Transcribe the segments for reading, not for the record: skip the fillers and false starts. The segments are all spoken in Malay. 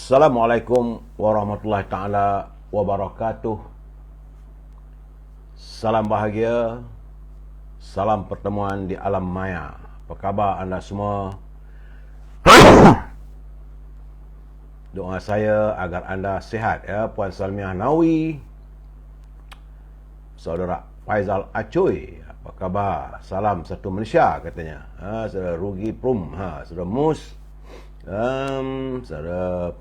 Assalamualaikum warahmatullahi taala wabarakatuh. Salam bahagia, salam pertemuan di alam maya. Apa khabar anda semua? Doa saya agar anda sihat ya. Puan Salmiah Nawi, Saudara Faizal Acoy, apa khabar? Salam satu Malaysia katanya. Saudara Rugi Prum, Saudara Mus, saudara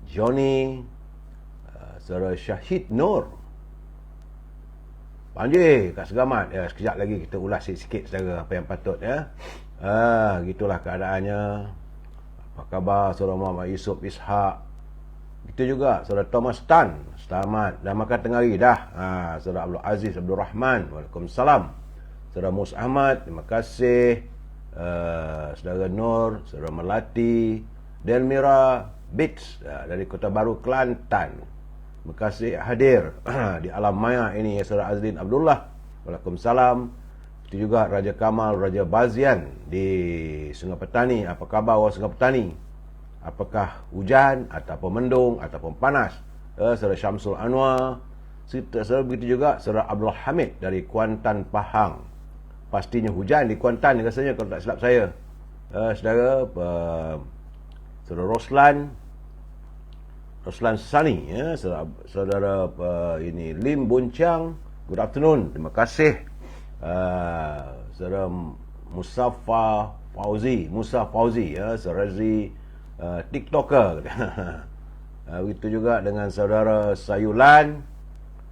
Johnny, saudara Syahid Nur, Panji kat Segamat. Ya, sekejap lagi kita ulas sikit saudara apa yang patut ya. Gitulah keadaannya. Apa khabar saudara Muhammad Yusuf Ishak? Kita juga saudara Thomas Tan, selamat. Dah makan tengah hari dah. Saudara Abdul Aziz Abdul Rahman, waalaikumsalam. Saudara Mus Ahmad, terima kasih. Saudara Nur, saudara Melati, Delmira Bits dari Kota Baru, Kelantan. Terima kasih hadir di alam maya ini ya, saudara Azlin Abdullah, waalaikumsalam. Itu juga Raja Kamal, Raja Bazian di Sungai Petani. Apa khabar orang Sungai Petani? Apakah hujan ataupun mendung ataupun panas? Saudara Syamsul Anwar. Saudara begitu juga saudara Abdul Hamid dari Kuantan, Pahang. Pastinya hujan di Kuantan rasanya kalau tak silap saya. Saudara Roslan Sani ya, saudara ini Lim Boncang, good afternoon, terima kasih. Saudara Musa Fauzi ya, saudara Razi, TikToker. Begitu juga dengan saudara Sayulan.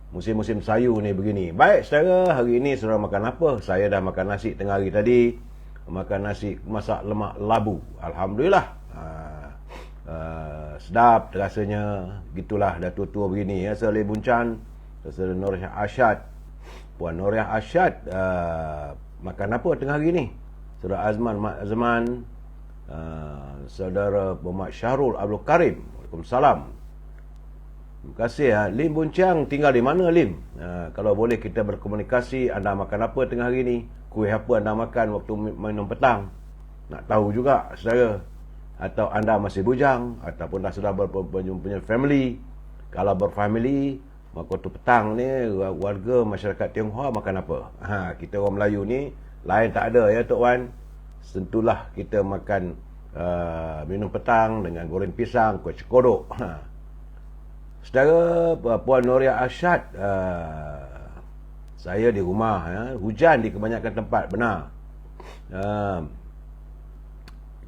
Musim-musim sayu ni begini. Baik saudara, hari ini saudara makan apa? Saya dah makan nasi tengah hari tadi. Makan nasi masak lemak labu. Alhamdulillah. Sedap rasanya. Gitulah dah tua-tua begini ya. Saudara Buncan, saudara Noriah Asyad, Puan Noriah Asyad, makan apa tengah hari ni? Saudara Azman, saudara Muhammad Syahrul Abdul Karim, waalaikumsalam. Terima kasih ya. Lim Buncang tinggal di mana Lim? Kalau boleh kita berkomunikasi, anda makan apa tengah hari ni? Kuih apa anda makan waktu minum petang? Nak tahu juga saudara. Atau anda masih bujang ataupun dah sudah berpunya family. Kalau berfamily, maka waktu petang ni warga masyarakat Tionghoa makan apa? Kita orang Melayu ni lain tak ada ya Tok Wan. Tentulah kita makan minum petang dengan goreng pisang, kuih cekodok. Saudara Puan Noriah Asyad, saya di rumah ya. Hujan di kebanyakan tempat, benar.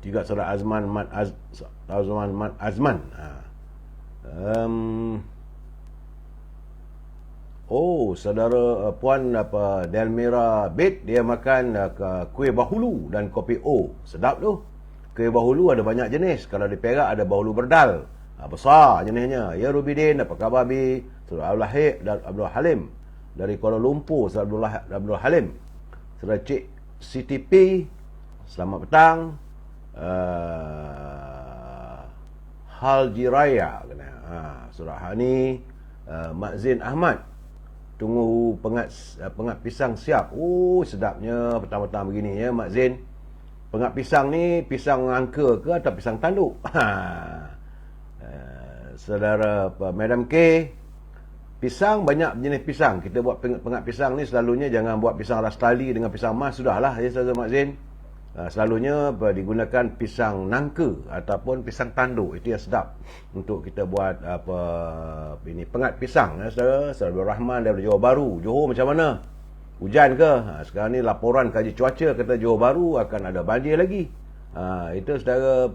Juga saudara Azman Azman. Saudara Puan Delmira Bit, dia makan kuih bahulu dan kopi O. Sedap tu. Kuih bahulu ada banyak jenis. Kalau di Perak ada bahulu berdal. Besar jenisnya. Ya Rubidin, apa khabar Bi? Saudara Abdul Halim dari Kuala Lumpur, saudara Abdul Halim. Saudara Cik Siti P, selamat petang. Haljiraya kena. Saudara Hani, Mak Zain Ahmad, tunggu pengat pisang siap. Sedapnya petang-petang begini ya Mak Zain. Pengat pisang ni pisang angka ke atau pisang tanduk? Saudara Madam K, pisang banyak jenis pisang. Kita buat pengat pisang ni selalunya jangan buat pisang rastali dengan pisang mas, sudahlah ya saudara Mak Zain. Selalunya digunakan pisang nangka ataupun pisang tanduk. Itu yang sedap untuk kita buat ini pengat pisang ya saudara. Saudara Rahman dari Johor Bahru. Johor macam mana? Hujan ke? Sekarang ni laporan kaji cuaca kata Johor Bahru akan ada banjir lagi. Itu saudara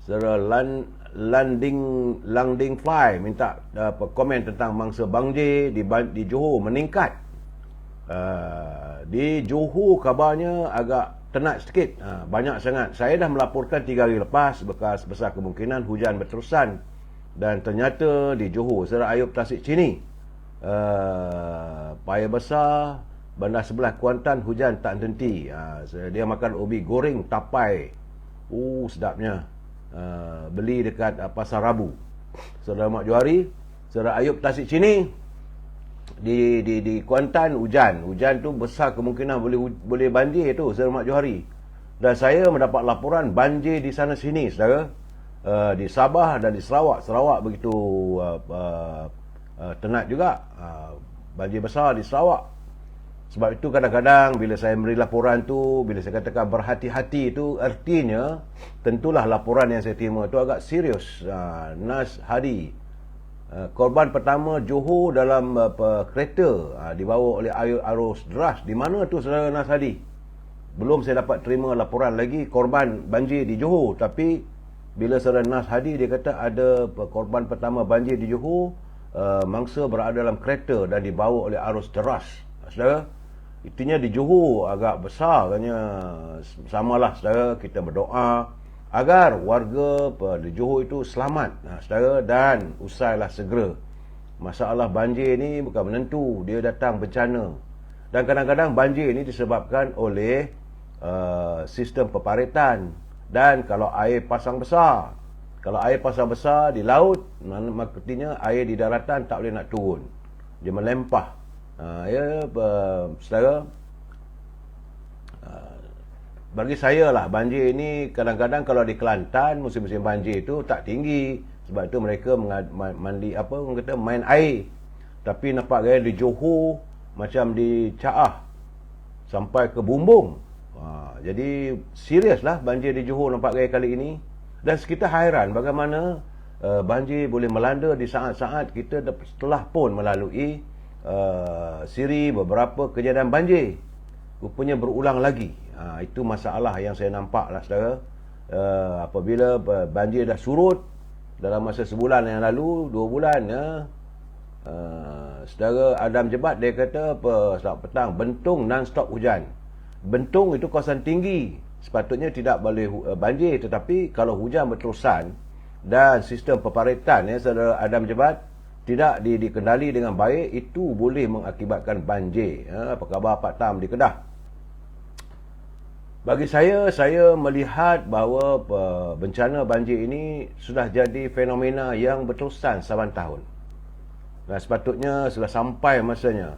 saudara Landing Fly minta komen tentang mangsa banjir di Johor meningkat. Di Johor kabarnya agak tenat sikit, banyak sangat. Saya dah melaporkan 3 hari lepas besar kemungkinan hujan berterusan. Dan ternyata di Johor, saudara Ayub Tasik Cini, Paya Besar, bandar sebelah Kuantan, hujan tak henti. Dia makan ubi goreng tapai. Sedapnya. Beli dekat Pasar Rabu. Saudara Mak Johari, saudara Ayub Tasik Cini, di Kuantan hujan tu besar kemungkinan boleh banjir tu saudara Mak Johari. Dan saya mendapat laporan banjir di sana sini, saudara. Di Sabah dan di Sarawak. Sarawak begitu tenat juga. Banjir besar di Sarawak. Sebab itu kadang-kadang bila saya beri laporan tu, bila saya katakan berhati-hati itu, artinya tentulah laporan yang saya terima itu agak serius. Nas Hadi, korban pertama Johor dalam kereta dibawa oleh air arus deras. Di mana tu saudara Nas Hadi? Belum saya dapat terima laporan lagi korban banjir di Johor. Tapi bila saudara Nas Hadi dia kata ada korban pertama banjir di Johor, mangsa berada dalam kereta dan dibawa oleh arus deras. Saudara, itunya di Johor agak besar katanya. Samalah saudara, kita berdoa agar warga di Johor itu selamat, saudara, dan usailah segera. Masalah banjir ni bukan menentu, dia datang bencana. Dan kadang-kadang banjir ni disebabkan oleh sistem peparitan. Dan kalau air pasang besar, di laut, maksudnya air di daratan tak boleh nak turun, dia melempah. Saudara, bagi saya lah, banjir ini kadang-kadang kalau di Kelantan musim-musim banjir itu tak tinggi, sebab itu mereka mandi main air. Tapi nampak gaya di Johor macam di Caah sampai ke Bumbung. Jadi serius lah banjir di Johor nampak gaya kali ini. Dan kita hairan bagaimana banjir boleh melanda di saat-saat kita telah pun melalui siri beberapa kejadian banjir. Rupanya berulang lagi. Itu masalah yang saya nampak lah saudara. Apabila banjir dah surut dalam masa sebulan yang lalu, 2 bulan saudara Adam Jebat dia kata selamat petang, Bentong non-stop hujan. Bentong itu kawasan tinggi, sepatutnya tidak boleh banjir. Tetapi kalau hujan berterusan dan sistem peparitan saudara Adam Jebat tidak dikendali dengan baik, itu boleh mengakibatkan banjir. Apa khabar Pak Tam di Kedah? Bagi saya melihat bahawa bencana banjir ini sudah jadi fenomena yang berterusan saban tahun. Dan sepatutnya sudah sampai masanya.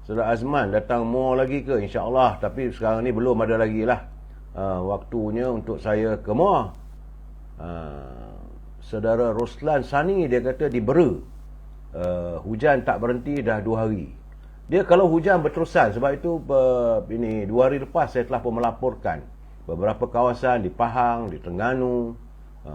Saudara Azman datang more lagi ke? InsyaAllah. Tapi sekarang ni belum ada lagi lah waktunya untuk saya ke more. Saudara Roslan Sani dia kata di Bera hujan tak berhenti dah 2 hari. Dia kalau hujan berterusan, sebab itu ini 2 hari lepas saya telah pun melaporkan beberapa kawasan di Pahang, di Terengganu,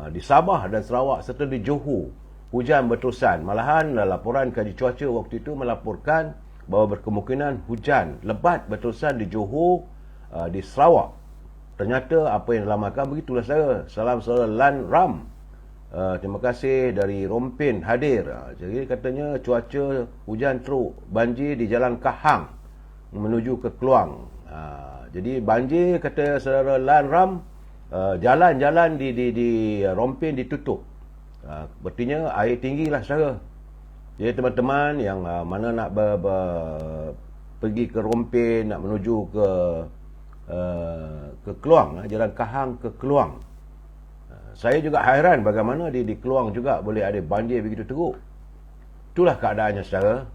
di Sabah dan Sarawak serta di Johor hujan berterusan. Malahan laporan kaji cuaca waktu itu melaporkan bahawa berkemungkinan hujan lebat berterusan di Johor, di Sarawak. Ternyata apa yang dilamakan begitulah saudara. Salam saudara Lan Ram. Terima kasih dari Rompin hadir. Jadi katanya cuaca hujan teruk, banjir di Jalan Kahang menuju ke Keluang. Jadi banjir kata saudara Lan Ram, jalan-jalan di Rompin ditutup. Berartinya air tinggi lah saudara. Jadi teman-teman yang mana nak pergi ke Rompin, nak menuju ke Keluang, Jalan Kahang ke Keluang. Saya juga hairan bagaimana di Keluang juga boleh ada banjir begitu teruk. Itulah keadaannya saudara.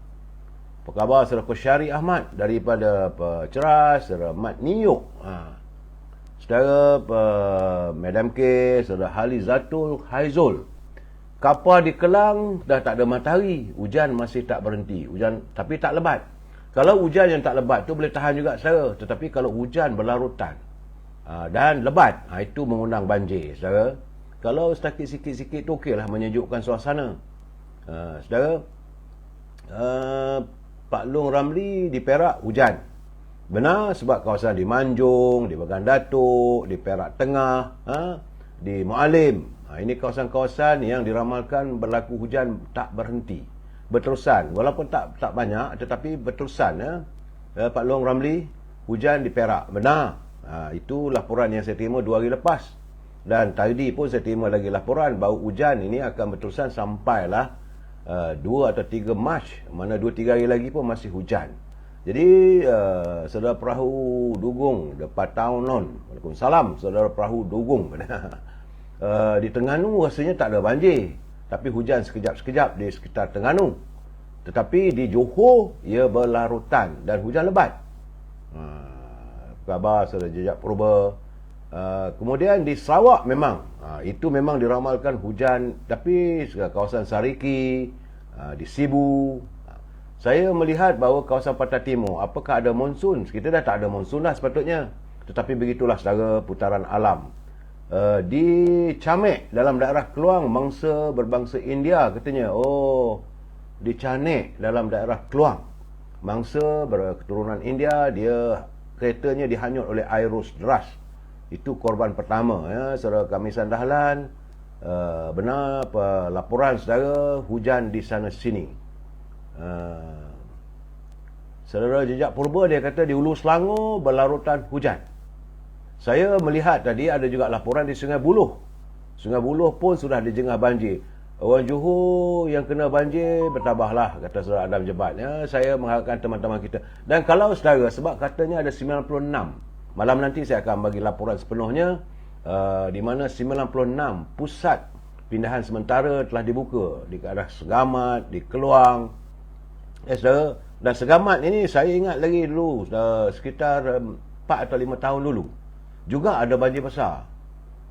Apa khabar saudara Kosyari Ahmad daripada Ceras, saudara Mat Niyuk, saudara Madam K, saudara Halizatul Haizul. Kapal di Kelang dah tak ada matahari, hujan masih tak berhenti. Hujan tapi tak lebat. Kalau hujan yang tak lebat tu boleh tahan juga saudara. Tetapi kalau hujan berlarutan dan lebat, itu mengundang banjir saudara. Kalau setakat sikit-sikit tu okeylah, menyejukkan suasana. Saudara, Pak Long Ramli di Perak hujan. Benar, sebab kawasan di Manjung, di Bagan Datuk, di Perak Tengah, di Mualim. Ini kawasan-kawasan yang diramalkan berlaku hujan tak berhenti, berterusan. Walaupun tak banyak, tetapi berterusan. Pak Long Ramli, hujan di Perak. Benar. Itu laporan yang saya terima 2 hari lepas. Dan tadi pun saya terima lagi laporan bahawa hujan ini akan berterusan sampailah 2 atau 3 Mac. Mana 2-3 hari lagi pun masih hujan. Jadi saudara Perahu Dugung depan Taunon. Waalaikumsalam saudara Perahu Dugung. Di Terengganu rasanya tak ada banjir, tapi hujan sekejap-sekejap di sekitar Terengganu. Tetapi di Johor ia berlarutan dan hujan lebat. Khabar saudara Jejak Purba, Kemudian di Sarawak memang itu memang diramalkan hujan, tapi kawasan Sariki, di Sibu, saya melihat bahawa kawasan Pantai Timur, apakah ada monsun? Kita dah tak ada monsun dah sepatutnya. Tetapi begitulah secara putaran alam. Di Camek dalam daerah Keluang, mangsa berbangsa India katanya. Oh, di Canek dalam daerah Keluang, mangsa berketurunan India, dia keretanya dihanyut oleh airus deras. Itu korban pertama ya, saudara Kamisan Dahlan. Benar laporan saudara hujan di sana sini. Saudara Jejak Purba dia kata di Hulu Selangor berlarutan hujan. Saya melihat tadi ada juga laporan di Sungai Buloh. Sungai Buloh pun sudah dijengah banjir. Orang Johor yang kena banjir bertabahlah, kata saudara Adam Jebat. Ya, saya mengharapkan teman-teman kita. Dan kalau saudara, sebab katanya ada 96. Malam nanti saya akan bagi laporan sepenuhnya, di mana 96 pusat pindahan sementara telah dibuka di arah Segamat, di Keluang. Saudara, dan Segamat ini saya ingat lagi dulu, sekitar 4 atau 5 tahun dulu, juga ada banjir besar.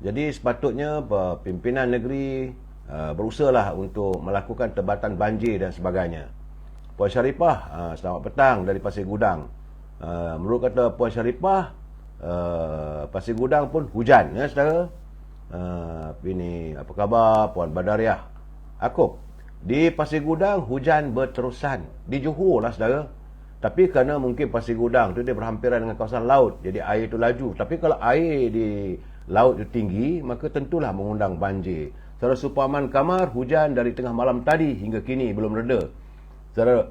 Jadi sepatutnya pimpinan negeri berusahalah untuk melakukan tebatan banjir dan sebagainya. Puan Syarifah, selamat petang dari Pasir Gudang. Menurut kata Puan Syarifah, Pasir Gudang pun hujan ya saudara. Ini apa khabar Puan Badariah? Aku di Pasir Gudang hujan berterusan. Di Johor lah saudara. Tapi kerana mungkin Pasir Gudang tu dia berhampiran dengan kawasan laut, jadi air itu laju. Tapi kalau air di laut itu tinggi, maka tentulah mengundang banjir. Saudara Suparman Kamar, hujan dari tengah malam tadi hingga kini belum reda. Saudara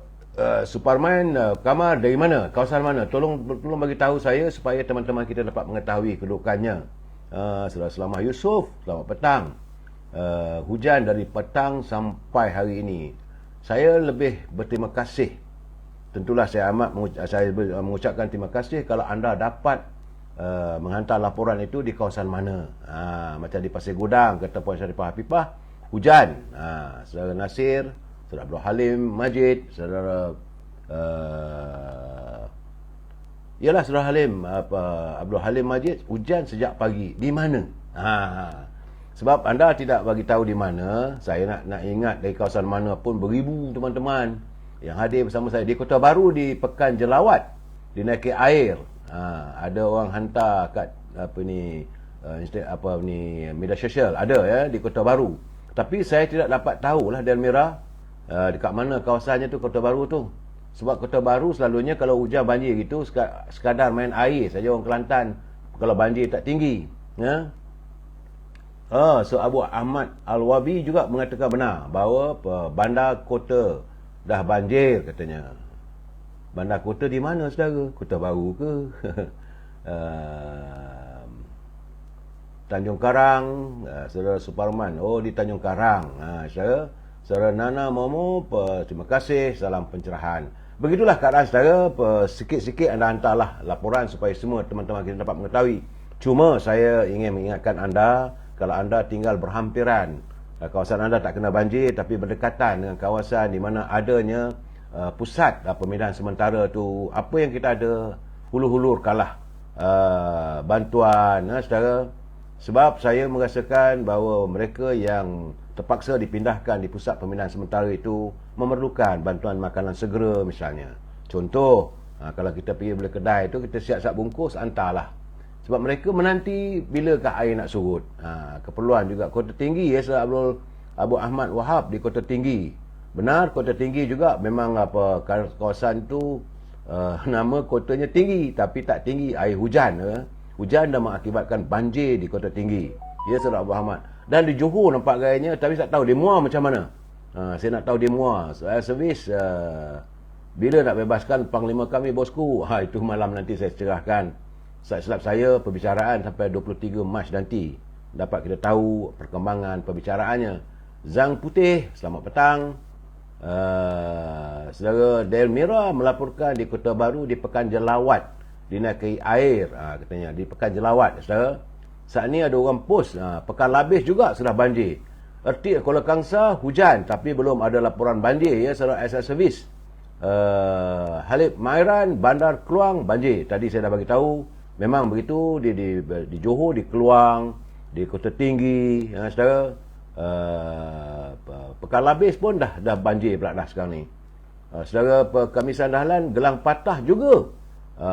Suparman Kamar dari mana? Kawasan mana? Tolong bagi tahu saya supaya teman-teman kita dapat mengetahui kedudukannya. Saudara Selamah Yusof, selamat petang. Hujan dari petang sampai hari ini. Saya lebih berterima kasih. Tentulah saya mengucapkan terima kasih kalau anda dapat menghantar laporan itu di kawasan mana. Macam di Pasir Gudang, kata Puan Syarifah Hafifah, hujan. Saudara Nasir, saudara Abdul Halim Majid, saudara ialah saudara Halim, Abdul Halim Majid, hujan sejak pagi. Di mana? Sebab anda tidak bagi tahu di mana, saya nak ingat dari kawasan mana pun beribu teman-teman yang hadir bersama saya di Kota Baru, di Pekan Jelawat, dinaiki air. Ada orang hantar kat media sosial, ada ya di Kota Baru. Tapi saya tidak dapat tahulah Delmira dekat mana kawasannya tu Kota Baru tu. Sebab Kota Baru selalunya kalau hujan banjir gitu sekadar main air saja orang Kelantan kalau banjir tak tinggi ya. So Abu Ahmad Al-Wabi juga mengatakan benar bahawa bandar kota dah banjir katanya. Bandar kota di mana saudara? Kota Baru ke? Tanjung Karang, saudara Suparman. Oh, di Tanjung Karang. Saudara Nana Momo, terima kasih, salam pencerahan. Begitulah keadaan saudara. Sikit-sikit anda hantarlah laporan supaya semua teman-teman kita dapat mengetahui. Cuma saya ingin mengingatkan anda, kalau anda tinggal berhampiran, kawasan anda tak kena banjir tapi berdekatan dengan kawasan di mana adanya pusat pemindahan sementara tu, apa yang kita ada, hulur-hulurkanlah bantuan saudara. Sebab saya merasakan bahawa mereka yang terpaksa dipindahkan di pusat pemindahan sementara itu memerlukan bantuan makanan segera misalnya. Contoh, kalau kita pergi beli kedai tu, kita siap-siap bungkus, hantarlah. Sebab mereka menanti bilakah air nak surut. Keperluan juga Kota Tinggi ya, Abu Ahmad Wahab di Kota Tinggi. Benar, Kota Tinggi juga memang kawasan tu nama kotanya tinggi, tapi tak tinggi air hujan. Hujan dah mengakibatkan banjir di Kota Tinggi. Ya, Saudara Abu Ahmad. Dan di Johor nampak gayanya, tapi tak tahu di Muar macam mana. Saya nak tahu di Muar. Servis bila nak bebaskan Panglima kami bosku. Itu malam nanti saya cerahkan. Silap saya perbicaraan sampai 23 Mac nanti. Dapat kita tahu perkembangan perbicaraannya. Zang Putih, selamat petang. Saudara Delmira melaporkan di Kota Baru di Pekan Jelawat dinaiki air, katanya di Pekan Jelawat saudara. Saat ni ada orang post Pekan Labis juga sudah banjir. Erti Kuala Kangsar hujan tapi belum ada laporan banjir ya saudara. SL Service Halib Mairan Bandar Keluang banjir. Tadi saya dah bagi tahu Memang begitu di Johor, di Keluang, di Kota Tinggi, saudara. Pekan Labis pun dah banjir pula dah sekarang ni. Saudara, Kemisan Dahlan, Gelang Patah juga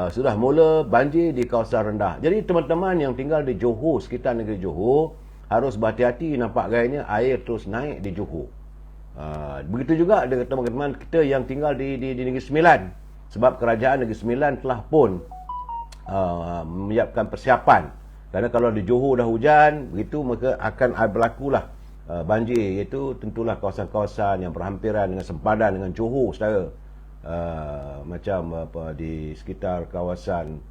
sudah mula banjir di kawasan rendah. Jadi teman-teman yang tinggal di Johor, sekitar negeri Johor, harus berhati-hati. Nampak gayanya air terus naik di Johor. Begitu juga dengan teman-teman kita yang tinggal di Negeri Sembilan. Sebab kerajaan Negeri Sembilan telah pun menyiapkan persiapan. Kerana kalau di Johor dah hujan, begitu maka akan berlakulah banjir, iaitu tentulah kawasan-kawasan yang berhampiran dengan sempadan dengan Johor, saudara. Macam di sekitar kawasan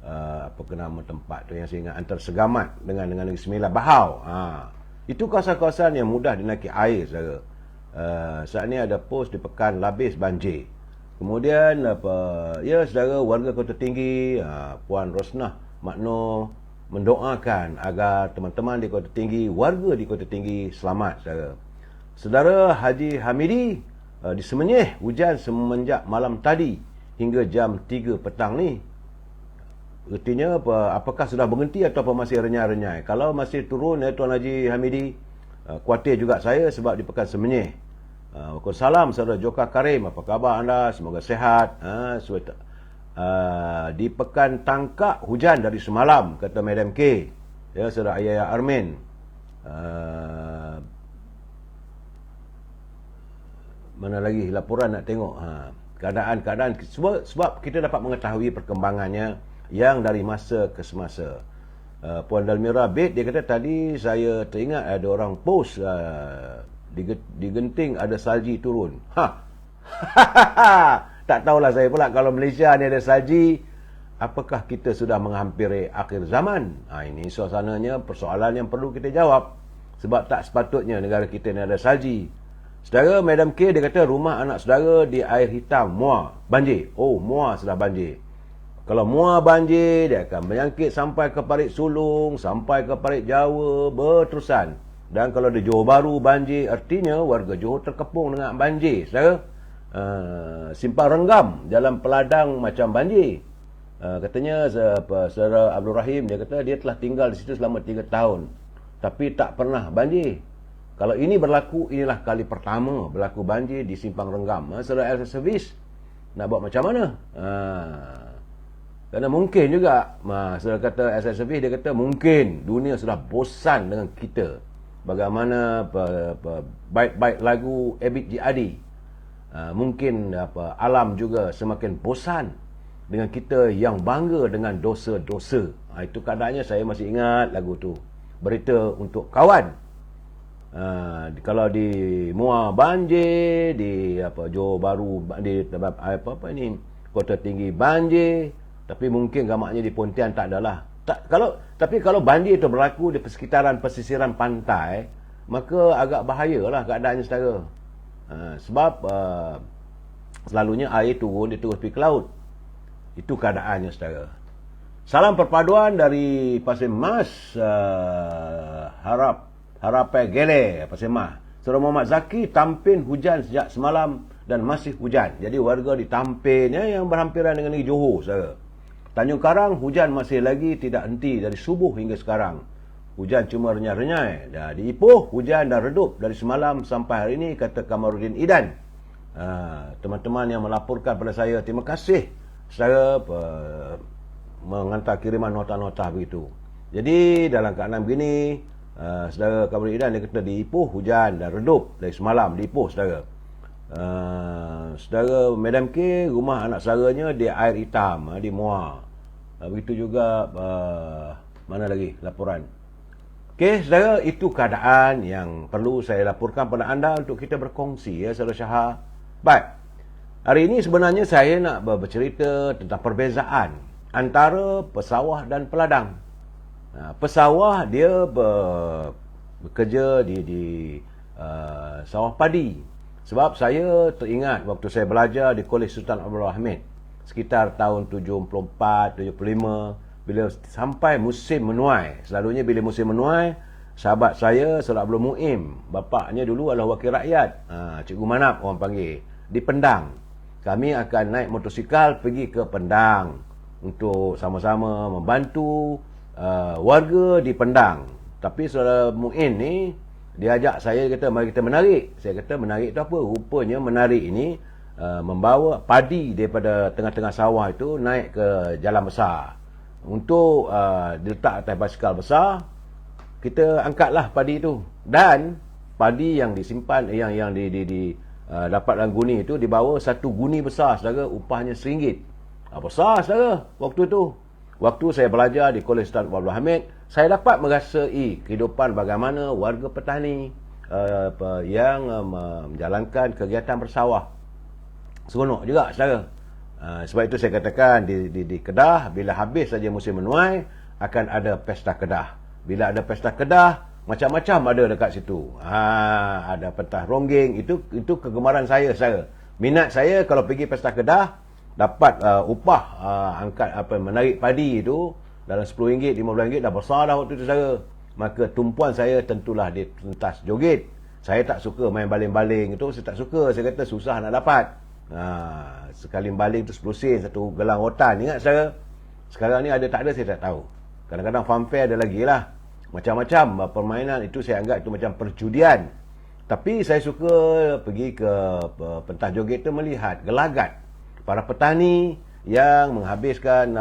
apa nama tempat tu yang saya ingat, antara Segamat dengan Negeri Sembilan, Bahau. Itu kawasan-kawasan yang mudah dinaiki air, saudara. Saat ni ada pos di Pekan Labis banjir. Kemudian saudara, warga Kota Tinggi, Puan Rosnah Makno mendoakan agar teman-teman di Kota Tinggi, warga di Kota Tinggi selamat, saudara. Saudara Haji Hamidi di Semenyih hujan semenjak malam tadi hingga jam 3 petang ni. Artinya apakah sudah berhenti atau masih renyai-renyai? Kalau masih turun, Tuan Haji Hamidi, khuatir juga saya sebab di Pekan Semenyih. Waalaikumsalam saudara Joka Karim, apa khabar anda? Semoga sihat. Di Pekan Tangkak hujan dari semalam, kata Madam K. Ya, saudara Ayah Armin. Mana lagi laporan nak tengok? Keadaan sebab kita dapat mengetahui perkembangannya yang dari masa ke semasa. Puan Dalmira Bed, dia kata tadi saya teringat ada orang post di Genting ada salji turun. Tak tahulah saya pula kalau Malaysia ni ada salji, apakah kita sudah menghampiri akhir zaman? Ini suasananya persoalan yang perlu kita jawab. Sebab tak sepatutnya negara kita ni ada salji. Saudara, Madam K, dia kata rumah anak saudara di Air Hitam, Muar, banjir. Oh, Muar sudah banjir. Kalau Muar banjir, dia akan menyangkit sampai ke Parit Sulung, sampai ke Parit Jawa, berterusan. Dan kalau di Johor Bahru banjir, artinya warga Johor terkepung dengan banjir, saudara. Simpang Renggam, Jalan Peladang macam banjir. Katanya saudara Abdul Rahim, dia kata dia telah tinggal di situ selama 3 tahun, tapi tak pernah banjir. Kalau ini berlaku, inilah kali pertama berlaku banjir di Simpang Renggam. Saudara Air Service nak buat macam mana? Kerana mungkin juga, saudara kata Air Service, dia kata mungkin dunia sudah bosan dengan kita. Bagaimana baik-baik lagu Abid Jihadi. Mungkin alam juga semakin bosan dengan kita yang bangga dengan dosa-dosa. Itu keadaannya. Saya masih ingat lagu tu, Berita Untuk Kawan. Kalau di Muar banjir, di Johor Bahru, di ini Kota Tinggi banjir, tapi mungkin gamaknya di Pontian tak adalah. Tapi kalau banjir itu berlaku di persekitaran pesisiran pantai, maka agak bahayalah keadaannya, saudara. Sebab selalunya air turun, dia terus pergi ke laut. Itu keadaannya, saudara. Salam perpaduan dari Pasir Mas, Harapai Gele, Pasir Mas. Saudara Muhammad Zaki, Tampin hujan sejak semalam dan masih hujan. Jadi warga di Tampin yang berhampiran dengan negeri Johor, saudara. Tanjung Karang hujan masih lagi tidak henti dari subuh hingga sekarang. Hujan cuma renyai-renyai. Di Ipoh hujan dah redup dari semalam sampai hari ini, kata Kamaruddin Idan. Teman-teman yang melaporkan pada saya, terima kasih saya mengantar kiriman nota-nota begitu. Jadi dalam keadaan begini, saudara Kamaruddin Idan, dia kata di Ipoh hujan dah redup dari semalam di Ipoh, saudara. Saudara Madam K, rumah anak saudaranya di Air Hitam, di Muar. Begitu juga mana lagi laporan. Okey, saudara, itu keadaan yang perlu saya laporkan pada anda untuk kita berkongsi, ya, saudara Syahar. Baik. Hari ini sebenarnya saya nak bercerita tentang perbezaan antara pesawah dan peladang. Pesawah dia bekerja di sawah padi. Sebab saya teringat waktu saya belajar di Kolej Sultan Abdul Hamid sekitar tahun 74, 75, bila sampai musim menuai. Selalunya bila musim menuai, sahabat saya, Saudara Abdul Muim, bapaknya dulu adalah wakil rakyat, Cikgu Manap orang panggil, di Pendang. Kami akan naik motosikal pergi ke Pendang untuk sama-sama membantu warga di Pendang. Tapi saudara Muin ni, dia ajak saya, kata mari kita menarik. Saya kata menarik tu apa? Rupanya menarik ini membawa padi daripada tengah-tengah sawah itu naik ke jalan besar. Untuk diletak atas basikal besar, kita angkatlah padi itu. Dan padi yang disimpan, yang dapat dalam guni itu, dibawa satu guni besar, saudara, upahnya RM1. Besar, saudara, waktu itu. Waktu saya belajar di Kolej Sultan Abdul Hamid, saya dapat merasai kehidupan bagaimana warga petani yang menjalankan kegiatan bersawah. Seronok juga, saudara. Sebab itu saya katakan di Kedah, bila habis saja musim menuai, akan ada pesta Kedah. Bila ada pesta Kedah, macam-macam ada dekat situ. Ada pentas ronggeng. Itu kegemaran saya, saudara. Minat saya kalau pergi pesta Kedah, dapat upah angkat menarik padi itu dalam RM10, RM15 dah besar dah waktu itu, saudara. Maka tumpuan saya tentulah di pentas joget. Saya tak suka main baling-baling itu, saya tak suka. Saya kata susah nak dapat. Sekali baling tu 10 sen, satu gelang rotan. Ingat, saudara? Sekarang ni ada tak ada saya tak tahu. Kadang-kadang fanfare ada lagi lah. Macam-macam permainan itu saya anggap itu macam perjudian. Tapi saya suka pergi ke pentas joget itu melihat gelagat para petani yang menghabiskan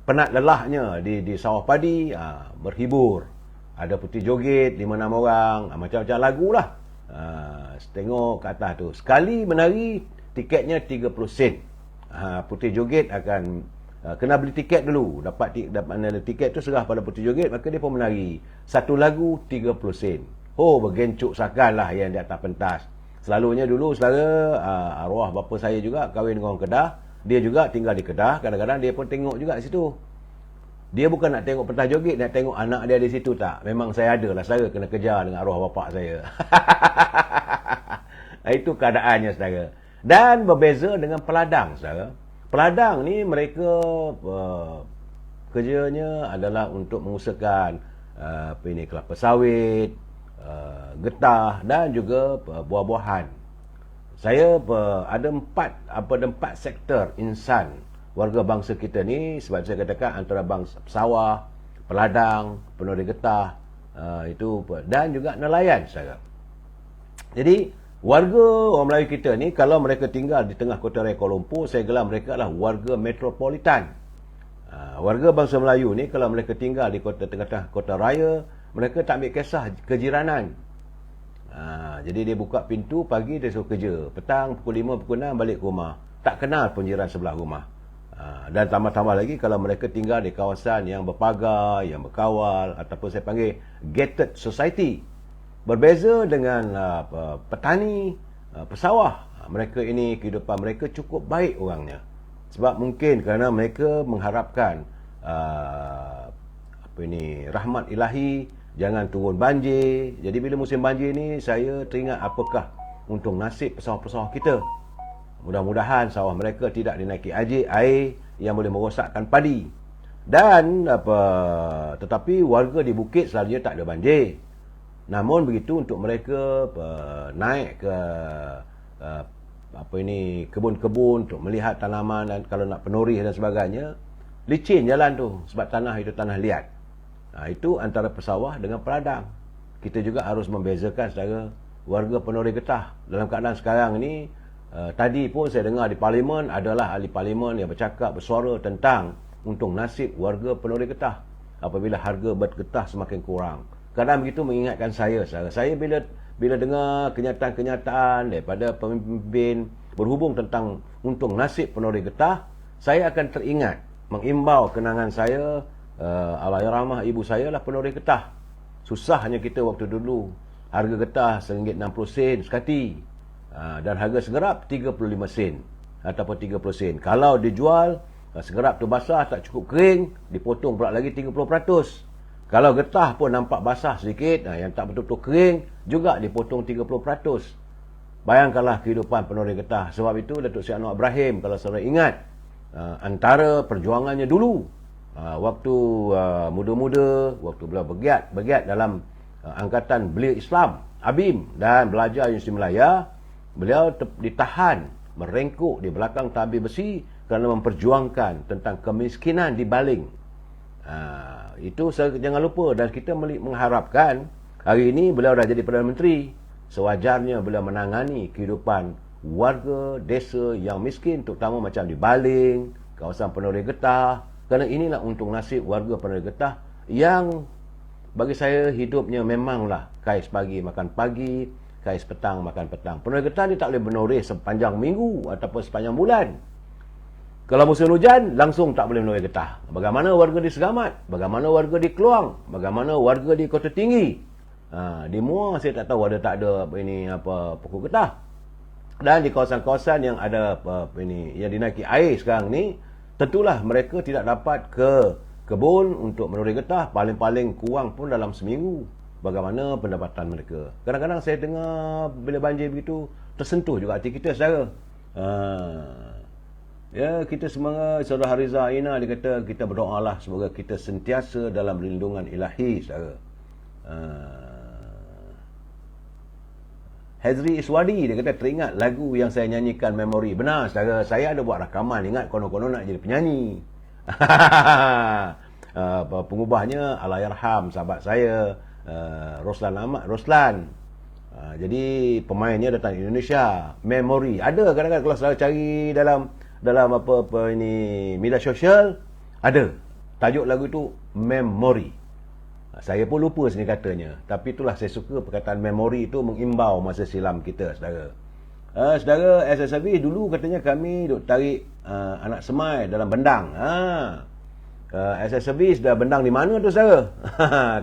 penat lelahnya di sawah padi, berhibur. Ada putih joget 5-6 orang, macam-macam lagu lah. Tengok ke atas tu, sekali menari tiketnya 30 sen. Putih joget akan kena beli tiket dulu. Dapat tiket tu serah pada putih joget, maka dia pun menari. Satu lagu 30 sen. Bergencuk sakan lah yang di atas pentas. Selalunya dulu, saudara, arwah bapa saya juga kahwin dengan orang Kedah. Dia juga tinggal di Kedah. Kadang-kadang dia pun tengok juga di situ. Dia bukan nak tengok pentas joget, nak tengok anak dia di situ tak. Memang saya ada lah, saudara, kena kejar dengan arwah bapa saya. Itu keadaannya, saudara. Dan berbeza dengan peladang, saudara. Peladang ni mereka kerjanya adalah untuk mengusahakan kelapa sawit, getah dan juga buah-buahan. Saya ada empat sektor insan warga bangsa kita ni, sebab saya katakan antara bangsa sawah, peladang, penuri getah, itu dan juga nelayan, saudara. Jadi warga orang Melayu kita ni, kalau mereka tinggal di tengah kota raya Kuala Lumpur, saya gelar mereka adalah warga metropolitan. Warga bangsa Melayu ni, kalau mereka tinggal di tengah-tengah kota raya, mereka tak ambil kisah kejiranan. Jadi dia buka pintu, pagi dia suruh kerja, petang pukul 5, pukul 6 balik ke rumah. Tak kenal pun jiran sebelah rumah. Dan tambah-tambah lagi kalau mereka tinggal di kawasan yang berpagar, yang berkawal, ataupun saya panggil gated society. Berbeza dengan petani, pesawah. Mereka ini, kehidupan mereka cukup baik orangnya. Sebab mungkin kerana mereka mengharapkan rahmat ilahi, jangan turun banjir. Jadi bila musim banjir ni, saya teringat apakah untung nasib pesawah-pesawah kita. Mudah-mudahan sawah mereka tidak dinaiki air yang boleh merosakkan padi. Dan tetapi warga di bukit selalunya tak ada banjir. Namun begitu, untuk mereka naik ke kebun-kebun untuk melihat tanaman, dan kalau nak penuri dan sebagainya, licin jalan tu sebab tanah itu tanah liat. Itu antara pesawah dengan peladang. Kita juga harus membezakan saudara, warga penuri getah. Dalam keadaan sekarang ni, tadi pun saya dengar di parlimen, adalah ahli parlimen yang bersuara tentang untung nasib warga penuri getah apabila harga getah semakin kurang. Kadang begitu mengingatkan saya, saudara. Saya bila dengar kenyataan-kenyataan daripada pemimpin berhubung tentang untung nasib penuri getah, saya akan teringat mengimbau kenangan saya. Allahyarhamah ibu saya lah penuri getah. Susahnya kita waktu dulu, harga getah RM1.60 sekati, dan harga segerap 35 sen ataupun 30 sen. Kalau dijual, segerap tu basah tak cukup kering, dipotong pula lagi 30%. Kalau getah pun nampak basah sedikit, yang tak betul-betul kering juga dipotong 30%. Bayangkanlah kehidupan penuri getah. Sebab itu Datuk Seri Anwar Ibrahim, kalau saudara ingat, antara perjuangannya dulu, waktu muda-muda, waktu beliau bergiat dalam angkatan Belia Islam ABIM dan belajar Universiti Melaya, beliau ditahan, merengkuk di belakang tabir besi kerana memperjuangkan tentang kemiskinan di Baling. Itu jangan lupa, dan kita mengharapkan hari ini beliau dah jadi Perdana Menteri, sewajarnya beliau menangani kehidupan warga desa yang miskin, terutama macam di Baling, kawasan Penuri Getah, kerana inilah untung nasib warga Penuri Getah yang bagi saya hidupnya memanglah kais pagi makan pagi, kais petang makan petang. Penuri Getah ni tak boleh menoreh sepanjang minggu ataupun sepanjang bulan. Kalau musim hujan, langsung tak boleh menoreh getah. Bagaimana warga di Segamat? Bagaimana warga di Keluang? Bagaimana warga di Kota Tinggi? Di Muar saya tak tahu ada tak ada pokok getah. Dan di kawasan-kawasan yang ada yang dinaiki air sekarang ni, tentulah mereka tidak dapat ke kebun untuk menoreh getah, paling-paling kurang pun dalam seminggu. Bagaimana pendapatan mereka? Kadang-kadang saya dengar bila banjir begitu, tersentuh juga hati kita, saudara. Ya, kita semangat. Saudara Hariza Aina dia kata kita berdoalah semoga kita sentiasa dalam perlindungan ilahi, saudara. Hazri Iswadi dia kata teringat lagu yang saya nyanyikan Memori. Benar, saudara, saya ada buat rakaman, ingat konon-konon nak jadi penyanyi. Pengubahnya Allahyarham sahabat saya, Roslan Ahmad Roslan. Jadi pemainnya datang Indonesia. Memori ada kadang-kadang kalau saudara cari dalam media sosial, ada tajuk lagu itu Memori. Saya pun lupa sini katanya, tapi itulah saya suka perkataan memori itu mengimbau masa silam kita, saudara. Saudara, SSB dulu katanya kami duk tarik anak semai dalam bendang. SSB sudah bendang di mana tu, saudara?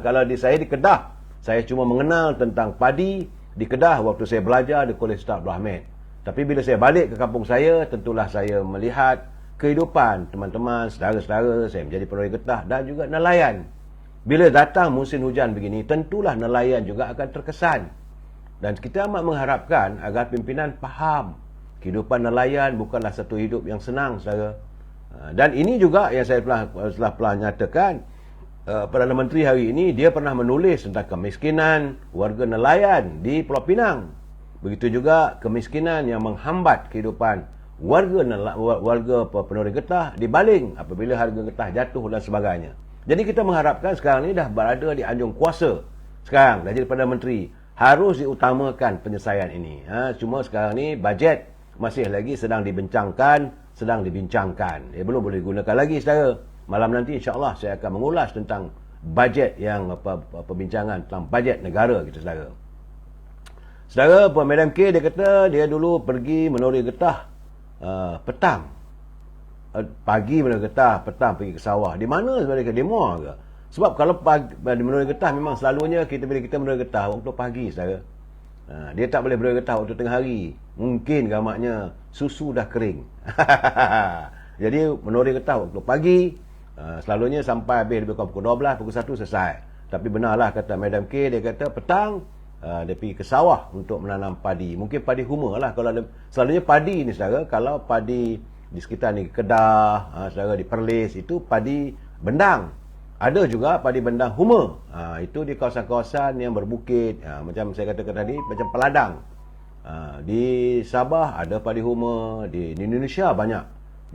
Kalau saya di Kedah, saya cuma mengenal tentang padi di Kedah waktu saya belajar di Kolej Ustaz Abdul Hamid. Tapi bila saya balik ke kampung saya, tentulah saya melihat kehidupan teman-teman, saudara-saudara saya menjadi pegawai getah dan juga nelayan. Bila datang musim hujan begini, tentulah nelayan juga akan terkesan. Dan kita amat mengharapkan agar pimpinan faham kehidupan nelayan bukanlah satu hidup yang senang, saudara. Dan ini juga yang saya telah nyatakan, Perdana Menteri hari ini dia pernah menulis tentang kemiskinan warga nelayan di Pulau Pinang. Begitu juga kemiskinan yang menghambat kehidupan warga penoreh getah di Baling apabila harga getah jatuh dan sebagainya. Jadi kita mengharapkan sekarang ini dah berada di anjung kuasa. Sekarang dah jadi Perdana Menteri, harus diutamakan penyelesaian ini. Cuma sekarang ni bajet masih lagi sedang dibincangkan. Dia belum boleh digunakan lagi, saudara. Malam nanti insya-Allah saya akan mengulas tentang bajet yang perbincangan tentang bajet negara kita, saudara. Saudara, Madam K dia kata dia dulu pergi menoreh getah petang. Pagi menoreh getah, petang pergi ke sawah. Di mana sebenarnya, di Muar ke? Sebab kalau pagi menoreh getah memang selalunya bila kita menoreh getah waktu pagi, saudara. Dia tak boleh menoreh getah waktu tengah hari. Mungkin gamaknya susu dah kering. Jadi menoreh getah waktu pagi, selalunya sampai habis lebih kurang pukul 12, pukul 1 selesai. Tapi benarlah kata Madam K, dia kata petang dia pergi ke sawah untuk menanam padi. Mungkin padi huma lah. Kalau selalunya padi ni, saudara, kalau padi di sekitar ni Kedah, saudara, di Perlis, itu padi bendang. Ada juga padi bendang huma. Itu di kawasan-kawasan yang berbukit, macam saya katakan tadi, macam Peladang. Di Sabah ada padi huma, di Indonesia banyak.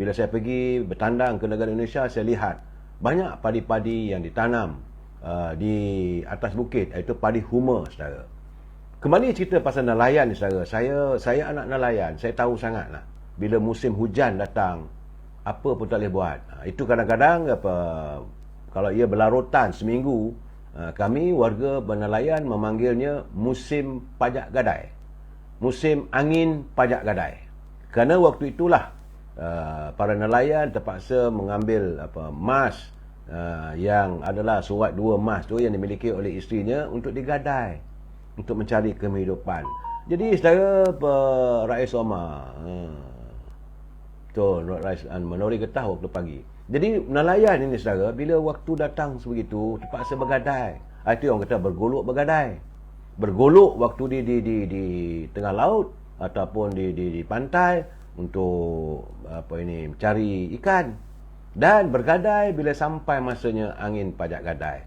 Bila saya pergi bertandang ke negara Indonesia, saya lihat banyak padi-padi yang ditanam di atas bukit, iaitu padi huma, saudara. Kembali cerita pasal nelayan ni, saudara. Saya anak nelayan, saya tahu sangatlah bila musim hujan datang, apa pun tak boleh buat. Itu kadang-kadang kalau ia berlarutan seminggu, kami warga bernelayan memanggilnya musim pajak gadai. Musim angin pajak gadai. Kerana waktu itulah para nelayan terpaksa mengambil mas yang adalah surat 2 mas tu yang dimiliki oleh isterinya untuk digadai, untuk mencari kehidupan. Jadi saudara, rakyat Somar menoreh getah waktu pagi. Jadi nelayan ini, saudara, bila waktu datang sebegitu terpaksa bergadai. Itu orang kata bergolok bergadai. Bergolok waktu di tengah laut ataupun di pantai untuk mencari ikan, dan bergadai bila sampai masanya angin pajak gadai.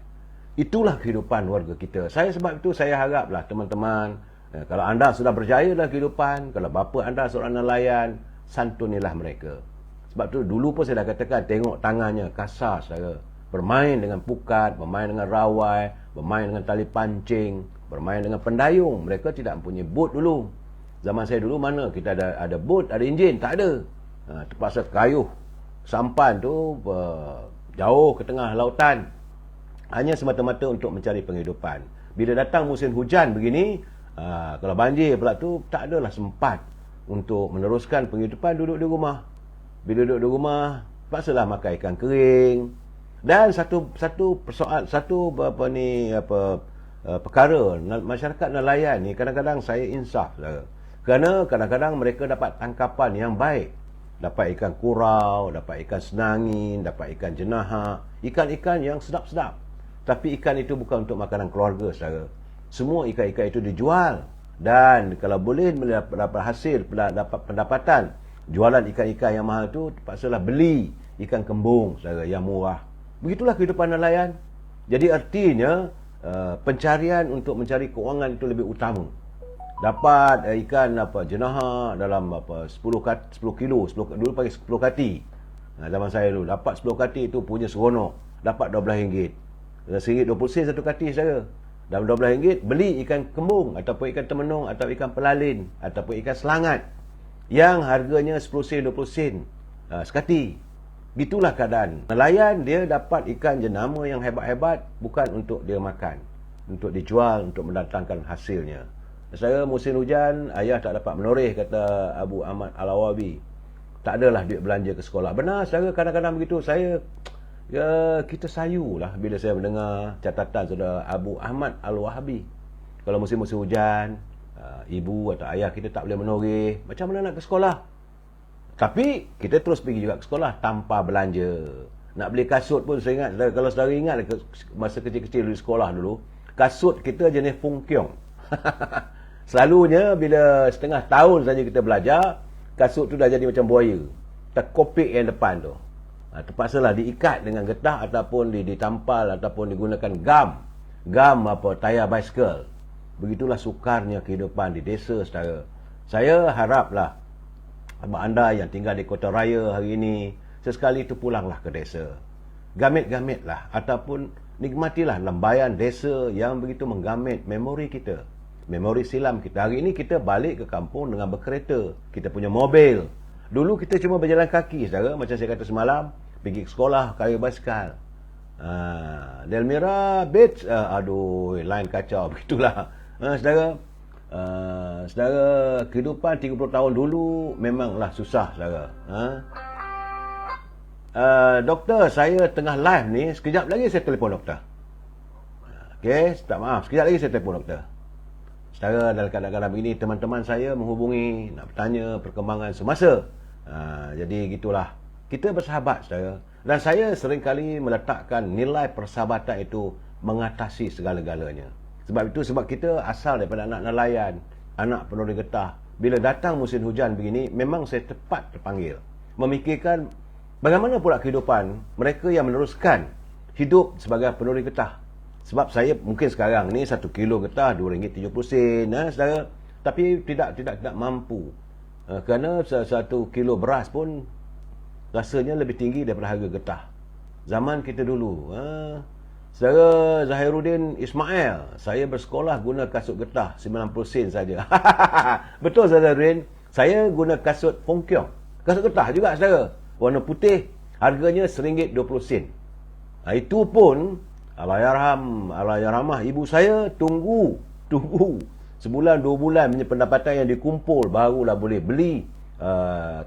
Itulah kehidupan warga kita. Sebab itu saya haraplah teman-teman, kalau anda sudah berjaya dalam kehidupan, kalau bapa anda seorang nelayan, santunilah mereka. Sebab tu dulu pun saya dah katakan, tengok tangannya kasar saudara. Bermain dengan pukat, bermain dengan rawai, bermain dengan tali pancing, bermain dengan pendayung. Mereka tidak mempunyai bot dulu. Zaman saya dulu mana kita ada bot, ada enjin, tak ada. Terpaksa kayuh sampan tu jauh ke tengah lautan. Hanya semata-mata untuk mencari penghidupan. Bila datang musim hujan begini, kalau banjir pula tu, tak adalah sempat untuk meneruskan penghidupan, duduk di rumah. Bila duduk di rumah, paksalah makan ikan kering. Dan satu persoalan, perkara masyarakat nelayan ni kadang-kadang saya insaf saudara. Kerana kadang-kadang mereka dapat tangkapan yang baik. Dapat ikan kurau, dapat ikan senangin, dapat ikan jenahak, ikan-ikan yang sedap-sedap. Tapi ikan itu bukan untuk makanan keluarga saudara. Semua ikan-ikan itu dijual. Dan kalau boleh dapat hasil, dapat pendapatan, jualan ikan-ikan yang mahal tu, terpaksalah beli ikan kembung saudara, yang murah. Begitulah kehidupan nelayan. Jadi artinya pencarian untuk mencari kewangan itu lebih utama. Dapat ikan jenahak dalam 10 kilo, dulu panggil 10 kati. Zaman saya dulu dapat 10 kati itu punya seronok, dapat RM12. RM1.20 satu kati saudara. Dalam RM12 beli ikan kembung ataupun ikan temenung atau ikan pelalin ataupun ikan selangat yang harganya 10 sen 20 sen sekati. Gitulah keadaan. Nelayan dia dapat ikan jenama yang hebat-hebat bukan untuk dia makan, untuk dijual, untuk mendatangkan hasilnya. Saya musim hujan, ayah tak dapat menoreh, kata Abu Ahmad Al-Awabi. Tak adalah duit belanja ke sekolah. Benar, saya kadang-kadang begitu. Kita sayulah bila saya mendengar catatan saudara Abu Ahmad Al-Wahabi. Kalau musim-musim hujan, ibu atau ayah kita tak boleh menoreh, macam mana nak ke sekolah? Tapi kita terus pergi juga ke sekolah tanpa belanja. Nak beli kasut pun saya ingat, kalau saudara ingat masa kecil-kecil di sekolah dulu, kasut kita jenis fungkiong. Selalunya bila setengah tahun saja kita belajar, kasut tu dah jadi macam buaya. Terkopik yang depan tu. Terpaksalah diikat dengan getah ataupun ditampal ataupun digunakan gam tayar basikal. Begitulah sukarnya kehidupan di desa saudara. Saya haraplah anda yang tinggal di kota raya hari ini, sesekali itu pulanglah ke desa. Gamit-gamitlah ataupun nikmatilah lambayan desa yang begitu menggamit memori kita, memori silam kita. Hari ini kita balik ke kampung dengan berkereta, kita punya mobil. Dulu kita cuma berjalan kaki saudara, macam saya kata semalam, pergi ke sekolah kayu basikal. Delmira Beach, lain kacau begitulah. Saudara, kehidupan 30 tahun dulu memanglah susah saudara. Doktor, saya tengah live ni, sekejap lagi saya telefon doktor. Okey, maaf, sekejap lagi saya telefon doktor. Saudara, dalam keadaan begini, teman-teman saya menghubungi nak bertanya perkembangan semasa. Jadi gitulah, kita bersahabat saudara. Dan saya seringkali meletakkan nilai persahabatan itu mengatasi segala-galanya. Sebab kita asal daripada anak nelayan, anak penuri getah. Bila datang musim hujan begini, memang saya tepat terpanggil memikirkan bagaimana pula kehidupan mereka yang meneruskan hidup sebagai penuri getah. Sebab saya mungkin sekarang ni 1 kilo getah RM2.70, saudara, tapi tidak mampu. Kerana 1 kilo beras pun rasanya lebih tinggi daripada harga getah. Zaman kita dulu, saudara Zahiruddin Ismail, saya bersekolah guna kasut getah 90 sen saja. Betul saudara Zahiruddin, saya guna kasut fungkiong, kasut getah juga saudara, warna putih, harganya RM1.20. Itu pun Allahyarhamah ibu saya tunggu sebulan 2 bulan punya pendapatan yang dikumpul barulah boleh beli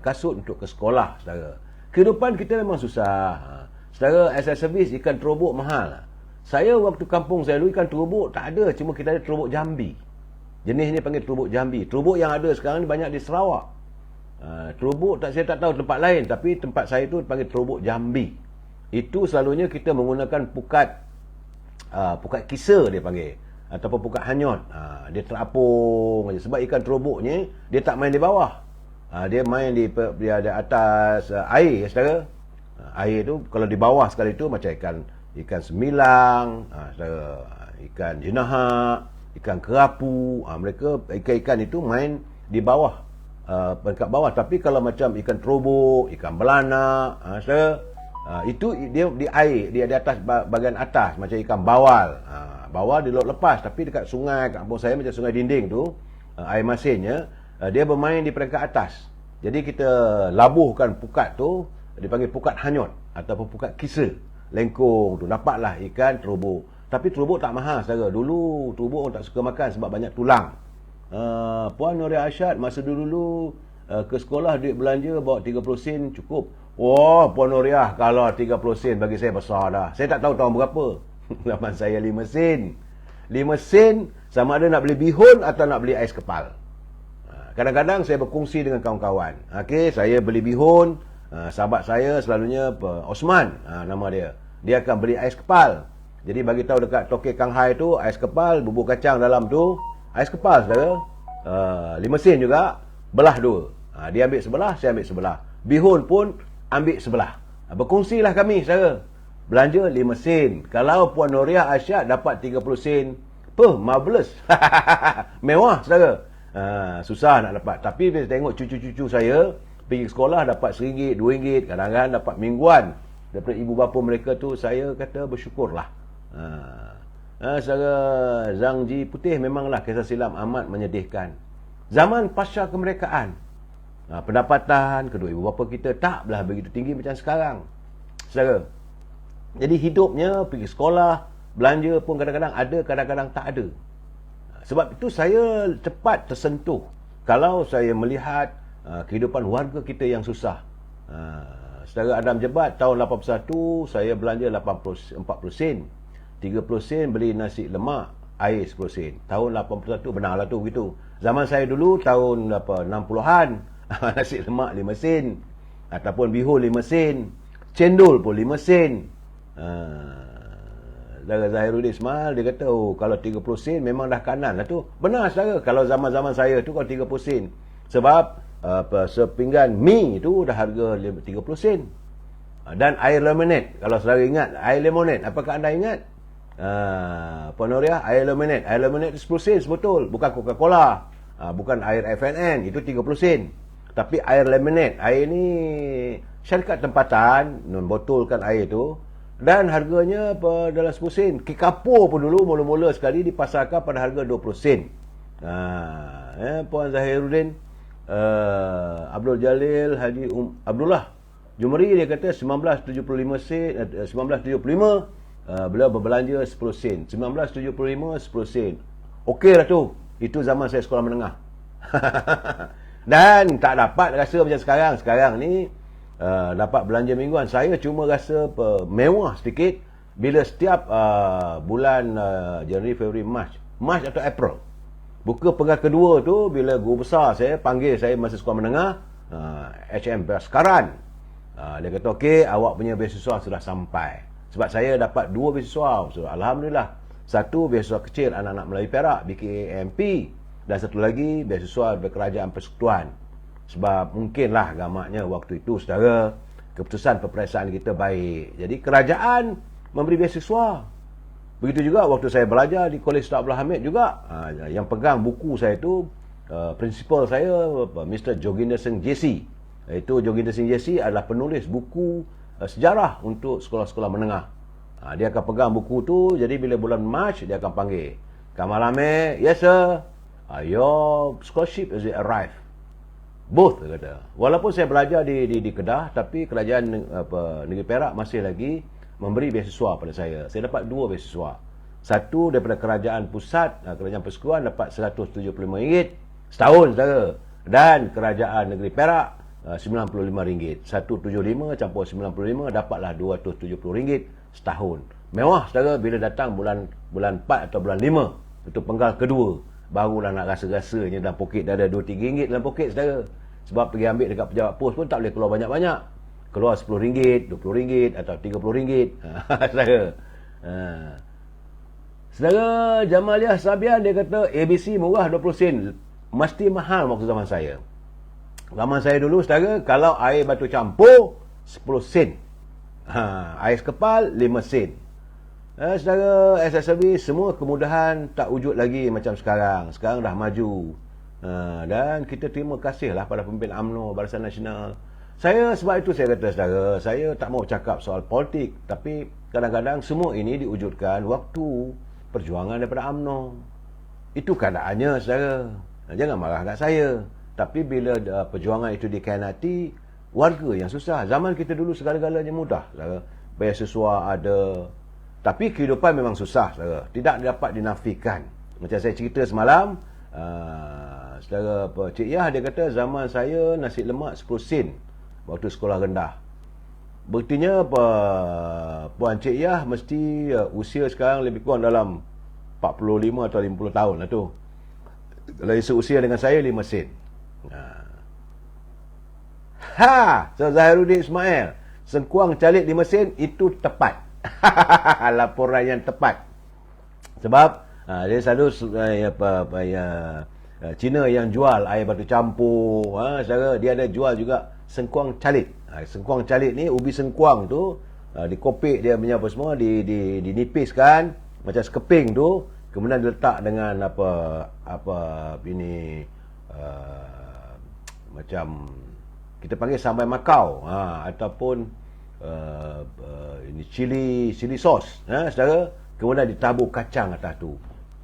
kasut untuk ke sekolah saudara. Kehidupan kita memang susah. Saudara, as a service ikan terobok mahal. Saya waktu kampung saya dulu ikan terobok tak ada, cuma kita ada terobok Jambi. Jenis ni panggil terobok Jambi. Terobok yang ada sekarang ni banyak di Sarawak. Terobok saya tak tahu tempat lain, tapi tempat saya tu panggil terobok Jambi. Itu selalunya kita menggunakan pukat kisar dia panggil, ataupun pukat hanyut. Dia terapung je. Sebab ikan teroboknya dia tak main di bawah, dia main di atas air saudara. Air tu kalau di bawah sekali tu macam ikan semilang, ikan jenahak, ikan kerapu. Mereka ikan-ikan itu main di bawah peringkat bawah. Tapi kalau macam ikan terubuk, ikan belanak, saudara, itu dia di air, dia di atas, bahagian atas, macam ikan bawal. Bawal di laut lepas, tapi dekat sungai kampung saya macam sungai dinding tu, air masinnya, dia bermain di peringkat atas. Jadi kita labuhkan pukat tu, dipanggil pukat hanyut ataupun pukat kisa, lengkung tu, dapatlah ikan terubuk. Tapi terubuk tak mahal, saudara. Dulu terubuk orang tak suka makan sebab banyak tulang. Puan Nuria Asyad masa dulu ke sekolah duit belanja bawa 30 sen cukup. Wah, Puan Nuria, kalau 30 sen bagi saya besar dah. Saya tak tahu tahun berapa. Zaman saya 5 sen. 5 sen sama ada nak beli bihun atau nak beli ais kepal. Kadang-kadang saya berkongsi dengan kawan-kawan. Okey, saya beli bihun, sahabat saya selalunya Osman, nama dia. Dia akan beli ais kepal. Jadi bagi tahu dekat Tokek Kang Hai tu, ais kepal, bubur kacang dalam tu, ais kepal saudara. 5 sen juga, belah dua. Dia ambil sebelah, saya ambil sebelah. Bihun pun ambil sebelah. Berkongsilah kami saudara. Belanja 5 sen. Kalau Puan Nuria Asyad dapat 30 sen, marvelous. Mewah saudara. Susah nak dapat. Tapi bila tengok cucu-cucu saya pergi sekolah dapat RM1, RM2, kadang-kadang dapat mingguan daripada ibu bapa mereka tu, saya kata bersyukurlah. Saudara Zhang Ji Putih, memanglah kisah silam amat menyedihkan. Zaman pasca kemerdekaan, pendapatan kedua ibu bapa kita taklah begitu tinggi macam sekarang, saudara. Jadi hidupnya pergi sekolah, belanja pun kadang-kadang ada, kadang-kadang tak ada. Sebab itu saya cepat tersentuh kalau saya melihat kehidupan warga kita yang susah. Saudara Adam Jebat, tahun 81 saya belanja 40 sen. 30 sen beli nasi lemak, air 10 sen. Tahun 81 benarlah tu begitu. Zaman saya dulu tahun 60-an, nasi lemak 5 sen ataupun bihun 5 sen, cendol pun 5 sen. Saudara Zahiruddin Ismail, dia kata, kalau 30 sen memang dah kanan lah tu. Benar saudara, kalau zaman-zaman saya tu kalau 30 sen. Sebab sepinggan mi tu dah harga 30 sen. Dan air lemonade, kalau saudara ingat air lemonade, apakah anda ingat? Puan Nuria, air lemonade 10 sen sebetul, bukan Coca-Cola, bukan air FNN, itu 30 sen. Tapi air lemonade, air ni syarikat tempatan membotolkan air tu, dan harganya dalam 10 sen. Kikapo pun dulu mula-mula sekali dipasarkan pada harga 20 sen. Puan Zahiruddin, Abdul Jalil Haji Abdullah Jumri, dia kata 1975 sen, 1975 beliau berbelanja 10 sen. 1975 10 sen. Okeylah tu. Itu zaman saya sekolah menengah. Dan tak dapat rasa macam sekarang. Sekarang ni dapat belanja mingguan. Saya cuma rasa mewah sedikit bila setiap bulan Januari, Februari, Mac atau April, buka pekan kedua tu, bila guru besar saya panggil saya masa sekolah menengah, HM Baskaran, dia kata, okey, awak punya beasiswa sudah sampai. Sebab saya dapat 2 beasiswa, so, alhamdulillah. Satu beasiswa kecil anak-anak Melayu Perak, BKAMP, dan satu lagi beasiswa dari Kerajaan Persekutuan. Sebab mungkinlah gamaknya waktu itu, saudara, keputusan peperiksaan kita baik. Jadi kerajaan memberi beasiswa. Begitu juga waktu saya belajar di Kolej Sultan Abdul Hamid juga, yang pegang buku saya itu, prinsipal saya, Mr. Joginder Singh JC. Itu Joginder Singh JC adalah penulis buku sejarah untuk sekolah-sekolah menengah. Dia akan pegang buku tu, jadi bila bulan Mac dia akan panggil, Kamal Amir, yes sir, your scholarship has arrived. Both, dia kata. Walaupun saya belajar di Kedah, tapi kerajaan negeri Perak masih lagi memberi beasiswa pada saya. Saya dapat 2 beasiswa. Satu daripada kerajaan pusat, kerajaan persekutuan, dapat RM175 setahun, saudara. Dan kerajaan negeri Perak RM95. 175 campur 95 dapatlah RM270 setahun. Mewah, saudara. Bila datang bulan 4 atau bulan 5, itu penggal kedua, barulah nak rasa-rasanya dalam poket dah ada RM2-3 dalam poket, saudara. Sebab pergi ambil dekat pejabat pos pun tak boleh keluar banyak-banyak. Keluar RM10, RM20 atau RM30. Saudara. Saudara Jamaliah Sabian, dia kata ABC murah 20 sen. Mesti mahal waktu zaman saya. Zaman saya dulu, saudara, kalau air batu campur 10 sen. Ais kepal 5 sen. Saudara, accessory, semua kemudahan tak wujud lagi macam sekarang. Sekarang dah maju. Dan kita terima kasihlah pada pemimpin UMNO, Barisan Nasional. Sebab itu saya kata saudara, saya tak mau cakap soal politik, tapi kadang-kadang semua ini diwujudkan waktu perjuangan daripada UMNO. Itu keadaannya saudara. Jangan marah kat saya. Tapi bila perjuangan itu dikhianati, warga yang susah. Zaman kita dulu segala-galanya mudah saudara. Beasiswa ada. Tapi kehidupan memang susah saudara. Tidak dapat dinafikan. Macam saya cerita semalam, saudara Cik Yah dia kata zaman saya nasi lemak 10 sen waktu sekolah rendah. Berartinya Puan Cik Yah mesti usia sekarang lebih kurang dalam 45 atau 50 tahun lah tu. Kalau seusia dengan saya 5 sen. So Zahiruddin Ismail, sengkuang calit 5 sen itu tepat. Laporan yang tepat. Sebab dia selalu Cina yang jual air batu campur, saudara, dia ada jual juga sengkuang calit. Sengkuang calit ni, ubi sengkuang tu dikopik dia punya apa semua, dinipiskan macam sekeping tu, kemudian diletak dengan macam kita panggil sambal Macau, ataupun ini chili sauce, saudara, kemudian ditabur kacang atas tu.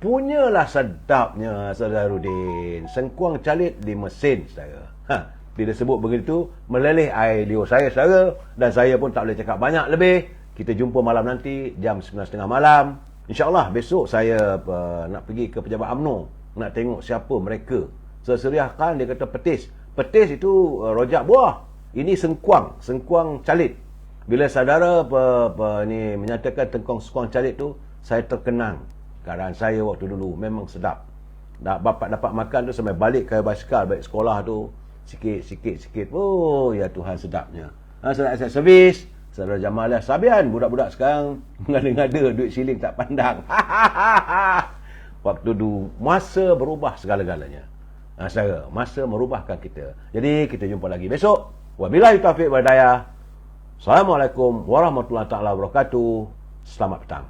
Punyalah sedapnya Saudara-Rudin. Sengkuang calit 5 sen saudara. Bila sebut begitu, meleleh air liur saya saudara, dan saya pun tak boleh cakap banyak lebih. Kita jumpa malam nanti jam 9.30 malam. InsyaAllah besok saya nak pergi ke pejabat UMNO, nak tengok siapa mereka. Seseriahkan dia kata petis. Petis itu rojak buah. Ini sengkuang calit. Bila saudara ni menyatakan sengkuang calit tu, saya terkenang keadaan saya waktu dulu. Memang sedap. Bapak dapat makan tu sampai balik ke basikal, balik sekolah tu, sikit. Oh ya Tuhan, sedapnya. Saudara aset servis, saudara Jamalah Sabian, budak-budak sekarang mengada-ngada duit siling tak pandang. Waktu dulu masa berubah segala-galanya. Saudara, masa merubahkan kita. Jadi kita jumpa lagi besok. Wabillahi taufiq wal hidayah. Assalamualaikum warahmatullahi taala wabarakatuh. Selamat petang.